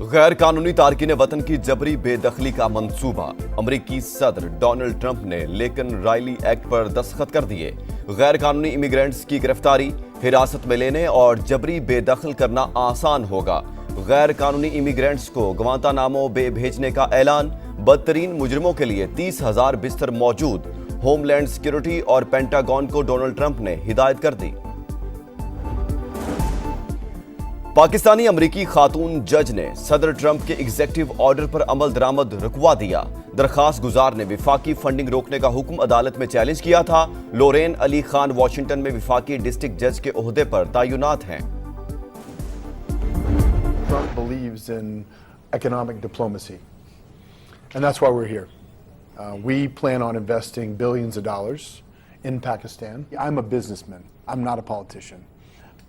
गैर कानूनी तारकीन वतन की जबरी बेदखली का मंसूबा। अमरीकी सदर डोनाल्ड ट्रंप ने लेकिन रायली एक्ट पर दस्तखत कर दिए। गैर कानूनी इमिग्रेंट्स की गिरफ्तारी, हिरासत में लेने और जबरी बेदखल करना आसान होगा। गैर कानूनी इमिग्रेंट्स को ग्वांतानामो बे भेजने का ऐलान। बदतरीन मुजरिमों के लिए 30,000 बिस्तर मौजूद। होमलैंड सिक्योरिटी और पेंटागन को डोनाल्ड ट्रंप ने हिदायत कर दी। पाकिस्तानी अमरीकी खातून जज ने सदर ट्रंप के एग्जीक्यूटिव ऑर्डर पर अमल दरामद रुकवा दिया। दरखास्त गुजार ने विफाकी फंडिंग रोकने का हुक्म अदालत में चैलेंज किया था। लोरेन अली खान वाशिंगटन में विफाकी डिस्ट्रिक्ट जज के ओहदे पर तैनात हैं। Trump believes in economic diplomacy, and that's why we're here. We plan on investing billions of dollars in Pakistan. I'm a businessman. I'm not a politician.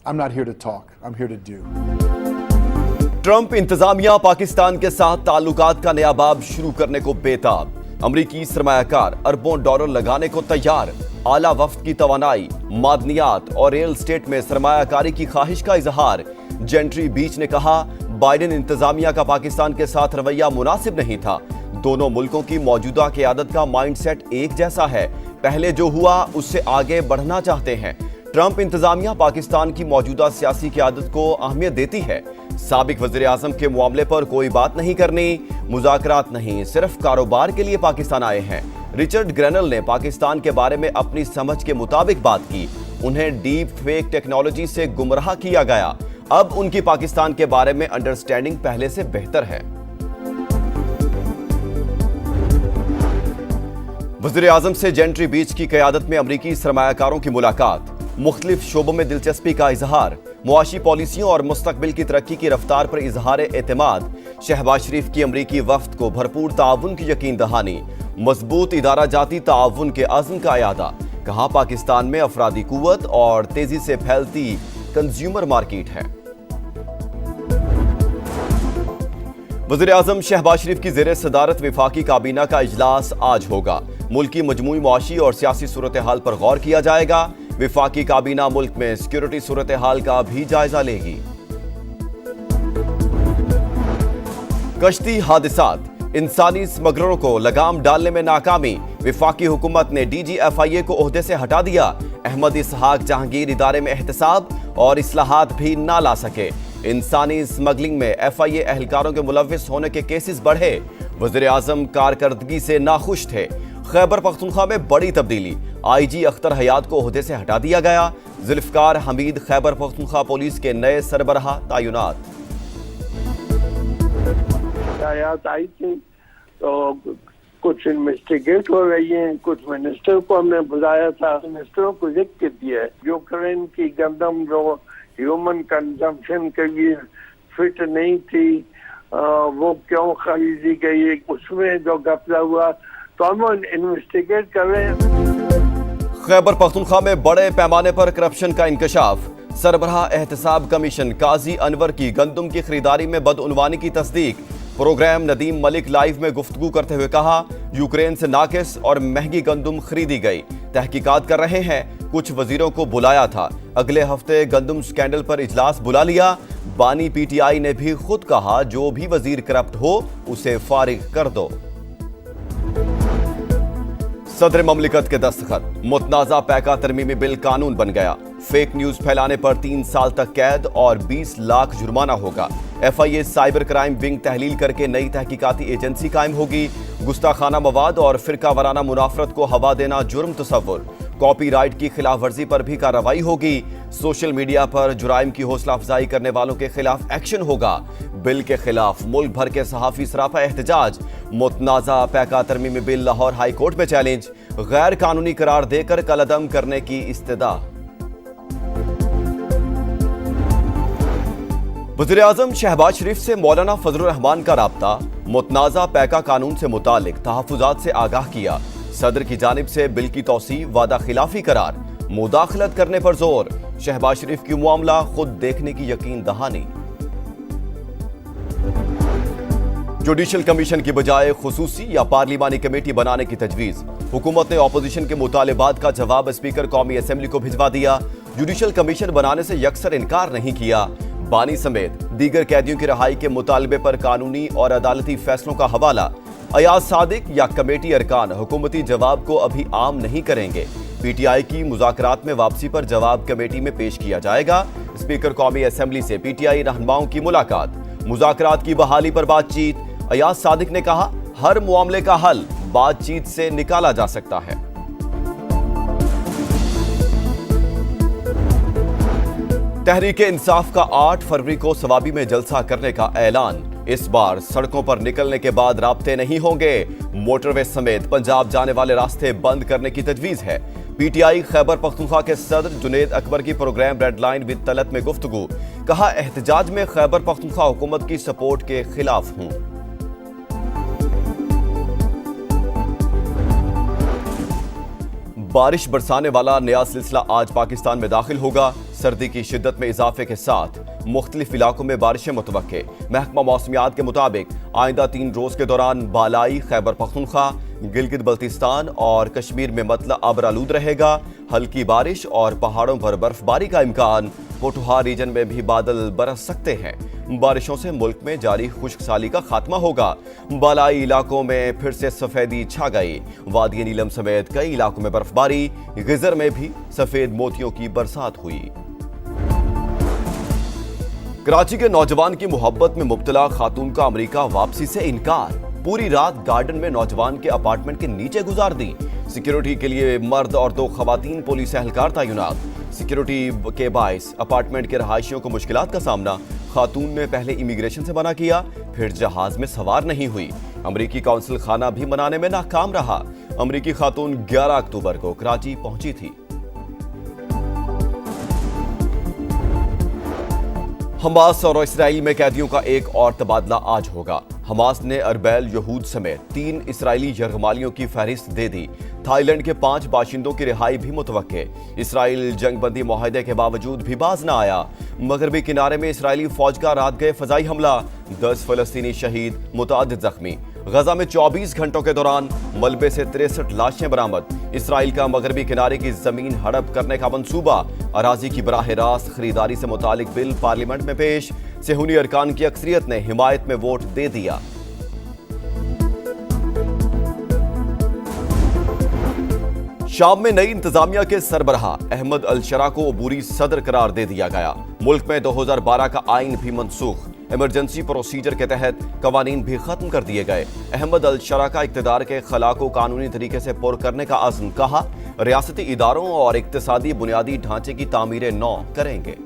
I'm not here to talk. I'm here to do. Trump इंतजामिया पाकिस्तान के साथ ताल्लुकात का नया बाब शुरू करने को बेताब। अमरीकी सरमायाकार अरबों डॉलर लगाने को तैयार। आला वफ्द की तवानाई, मादनियात और रियल एस्टेट में सरमायाकारी की ख्वाहिश का इजहार। जेंट्री बीच ने कहा, बाइडेन इंतजामिया का पाकिस्तान के साथ रवैया मुनासिब नहीं था। दोनों मुल्कों की मौजूदा क़यादत का माइंडसेट एक जैसा है। पहले जो हुआ उससे आगे बढ़ना चाहते हैं। ट्रंप इंतजामिया पाकिस्तान की मौजूदा सियासी क़यादत को अहमियत देती है। साबिक वज़ीर आज़म के मामले पर कोई बात नहीं करनी, मुज़ाकरात नहीं, सिर्फ कारोबार के लिए पाकिस्तान आए हैं। रिचर्ड ग्रेनल ने पाकिस्तान के बारे में अपनी समझ के मुताबिक बात की। उन्हें डीप फेक टेक्नोलॉजी से गुमराह किया गया। अब उनकी पाकिस्तान के बारे में अंडरस्टैंडिंग पहले से बेहतर है। वज़ीर आज़म से जेंट्री बीच की क़यादत में अमरीकी सरमायाकारों की मुलाकात। मुख्तलिफ शोबों में दिलचस्पी का इजहार। मुआशी पॉलिसियों और मुस्तकबिल की तरक्की की रफ्तार पर इजहार एतमाद। शहबाज शरीफ की अमरीकी वफ्द को भरपूर ताउन की यकीन दहानी। मजबूत इदारा जाती ताउन के अज़्म का यादा। कहा, पाकिस्तान में अफरादी कुव्वत और तेजी से फैलती कंज्यूमर मार्केट है। वज़ीर आज़म शहबाज शरीफ की ज़ेरे सदारत विफाकी काबीना का इजलास आज होगा। मुल्क की मजमूई मुआशी और सियासी सूरत हाल पर गौर किया जाएगा। विफाकी काबीना मुल्क में सिक्योरिटी सूरत हाल का भी जायजा लेगी। कश्ती हादसात, इंसानी स्मगलरों को लगाम डालने में नाकामी। विफाकी हुकूमत ने DGFIA को ओहदे से हटा दिया। अहमद इसहाक जहांगीर इदारे में एहतसाब और इस्लाहात भी ना ला सके। इंसानी स्मगलिंग में FIA एहलकारों के मुलव्विस होने के केसेस बढ़े। वज़ीर आज़म कारकर्दगी से नाखुश थे। खैबर पख्तूनख्वा में बड़ी तब्दीली। IG अख्तर हयात को ओहदे से हटा दिया गया। जुल्फ़िकार हमीद खैबर पख्तूनख्वा पुलिस के नए सरबराह तैनात। हयात आई थी तो कुछ इन्वेस्टिगेट हो रही हैं। कुछ मिनिस्टर को हमने बुलाया था, मिनिस्टरों को लिख के दिया है। यूक्रेन की गंदम जो ह्यूमन कंजम्पशन के लिए फिट नहीं थी, वो क्यों खरीदी गई, उसमें जो घपला हुआ तो हम इन्वेस्टिगेट कर रहे हैं। खैबर पख्तूनख्वा में बड़े पैमाने पर करप्शन का इंकशाफ। सरबराह एहतसाब कमीशन काजी अनवर की गंदम की खरीदारी में बदउनवानी की तस्दीक। प्रोग्राम नदीम मलिक लाइव में गुफ्तगू करते हुए कहा, यूक्रेन से नाकिस और महंगी गंदम खरीदी गई। तहकीकात कर रहे हैं। कुछ वजीरों को बुलाया था। अगले हफ्ते गंदम स्कैंडल पर इजलास बुला लिया। बानी PTI ने भी खुद कहा, जो भी वजीर करप्ट हो उसे फारिग कर दो। सदर ममलिकत के दस्तखत। मुतनाज़ा पैका तरमीमी बिल कानून बन गया। फेक न्यूज फैलाने पर 3 साल तक कैद और 20 लाख जुर्माना होगा। FIA साइबर क्राइम विंग तहलील करके नई तहकीकाती एजेंसी कायम होगी। गुस्ताखाना मवाद और फिरका वाराना मुनाफरत को हवा देना जुर्म तसव्वुर। कॉपीराइट की खिलाफ वर्जी पर भी कार्रवाई होगी। सोशल मीडिया पर जुराइम की हौसला अफजाई करने वालों के खिलाफ एक्शन होगा। बिल के खिलाफ मुल्क भर के सहाफी सराफा एहतजाज। मुतनाज़ा पैका तरमीमी बिल लाहौर हाई कोर्ट में चैलेंज। गैर कानूनी करार देकर कलअदम करने की इस्तदा। वज़ीर आज़म शहबाज शरीफ से मौलाना फजलुर रहमान का राब्ता। मुतनाज़ा पैका कानून से मुतालिक तहफ़्फ़ुज़ात से आगाह किया। सदर की जानिब से बिल की तौसी वादा खिलाफी करार। मुदाखलत करने पर जोर। शहबाज शरीफ की मामला खुद देखने की यकीन दहानी। जुडिशल कमीशन की बजाय खुसूसी या पार्लिमानी कमेटी बनाने की तजवीज़। हुकूमत ने ऑपोजिशन के मुतालिबात का जवाब स्पीकर कौमी असेंबली को भिजवा दिया। जुडिशल कमीशन बनाने से यकसर इनकार नहीं किया। बानी समेत दीगर कैदियों की रिहाई के मुतालबे पर कानूनी और अदालती फैसलों का हवाला। अयाज सादिक या कमेटी अरकान हुकूमती जवाब को अभी आम नहीं करेंगे। पीटीआई की मुज़ाकरात में वापसी पर जवाब कमेटी में पेश किया जाएगा। स्पीकर कौमी असेंबली से पीटीआई रहनुमाओं की मुलाकात। मुज़ाकरात की बहाली पर बातचीत। अयाज सादिक ने कहा, हर मामले का हल बातचीत से निकाला जा सकता है। तहरीक इंसाफ का 8 फरवरी को सवाबी में जलसा करने का ऐलान। इस बार सड़कों पर निकलने के बाद राब्ते नहीं होंगे। मोटरवे समेत पंजाब जाने वाले रास्ते बंद करने की तजवीज है। पीटीआई खैबर पख्तूनख्वा के सदर जुनेद अकबर की programme red line with Talat में गुफ्तगू। कहा, एहतजाज में खैबर पख्तूनख्वा हुकूमत की सपोर्ट के खिलाफ हूं। बारिश बरसाने वाला नया सिलसिला आज पाकिस्तान में दाखिल होगा। सर्दी की शिद्दत में इजाफे के साथ मुख्तलिफ इलाकों में बारिशें मुतवक्के। महकमा मौसमियात के मुताबिक आइंदा 3 रोज के दौरान बालाई खैबर पख्तूनख्वा, गिलगित बल्तिस्तान और कश्मीर में मतला अबरालूद रहेगा। हल्की बारिश और पहाड़ों पर बर्फबारी का इम्कान। पोठोहार रीजन में भी बादल बरस सकते हैं। बारिशों से मुल्क में जारी खुश्कसाली का खात्मा होगा। बालाई इलाकों में फिर से सफेदी छा गई। वादी नीलम समेत कई इलाकों में बर्फबारी। गिजर में भी सफेद मोतियों की बरसात हुई। कराची के नौजवान की मोहब्बत में मुब्तला खातून का अमेरिका वापसी से इनकार। पूरी रात गार्डन में नौजवान के अपार्टमेंट के नीचे गुजार दी। सिक्योरिटी के लिए मर्द और 2 खवातीन पुलिस एहलकार तैनात। सिक्योरिटी के बायस अपार्टमेंट के रहायशियों को मुश्किलात का सामना। खातून ने पहले इमिग्रेशन से मना किया, फिर जहाज में सवार नहीं हुई। अमरीकी कौंसिल खाना भी मनाने में नाकाम रहा। अमरीकी खातून 11 अक्टूबर को कराची पहुंची थी। हमास और इसराइल में कैदियों का एक और तबादला आज होगा। हमास ने अरबैल यहूद समेत 3 इसराइली यरगमालियों की फहरिस्त दे दी। थाईलैंड के 5 बाशिंदों की रिहाई भी मुतवक्के। इसराइल जंगबंदी मुआहदे के बावजूद भी बाज न आया। मगरबी किनारे में इसराइली फौज का रात गए फजाई हमला। 10 फलस्तीनी शहीद, मुतअद्दिद जख्मी। गजा में 24 घंटों के दौरान मलबे से 63 लाशें बरामद। इसराइल का मगरबी किनारे की जमीन हड़प करने का मंसूबा। अराजी की बराह रास्त खरीदारी से मुतालिक बिल पार्लियामेंट में पेश। सेहूनी अरकान की अक्सरियत ने हिमायत में वोट दे दिया। शाम में नई इंतजामिया के सरबराह अहमद अल-शरा को अबूरी सदर करार दे दिया गया। मुल्क में 2012 का आइन भी मनसूख। इमरजेंसी प्रोसीजर के तहत कवानीन भी खत्म कर दिए गए। अहमद अल-शरा का इक़्तिदार के खला को कानूनी तरीके से पुर करने का अज़्म। कहा, रियासती इदारों और इक़्तिसादी बुनियादी ढांचे की तामीर नौ करेंगे।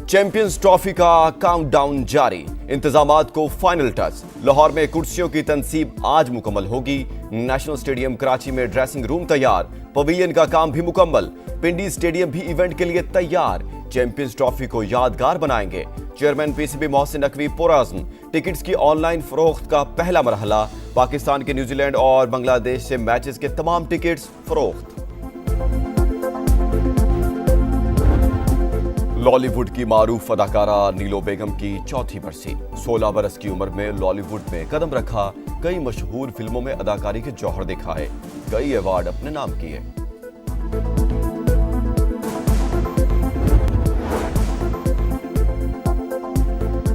चैंपियंस ट्रॉफी का काउंटडाउन जारी। इंतजामात को फाइनल टच। लाहौर में कुर्सियों की तनसीब आज मुकम्मल होगी। नेशनल स्टेडियम कराची में ड्रेसिंग रूम तैयार। पवेलियन का काम भी मुकम्मल। पिंडी स्टेडियम भी इवेंट के लिए तैयार। चैंपियंस ट्रॉफी को यादगार बनाएंगे। चेयरमैन पीसीबी मोहसिन नकवी पुरअज़्म। टिकट्स की ऑनलाइन फरोख्त का पहला मरहला। पाकिस्तान के न्यूजीलैंड और बांग्लादेश से मैचेस के तमाम टिकट्स फरोख्त। लॉलीवुड की मारूफ अदाकारा नीलो बेगम की चौथी बरसी। 16 बरस की उम्र में लॉलीवुड में कदम रखा। कई मशहूर फिल्मों में अदाकारी के जौहर दिखाए। कई अवार्ड अपने नाम किए।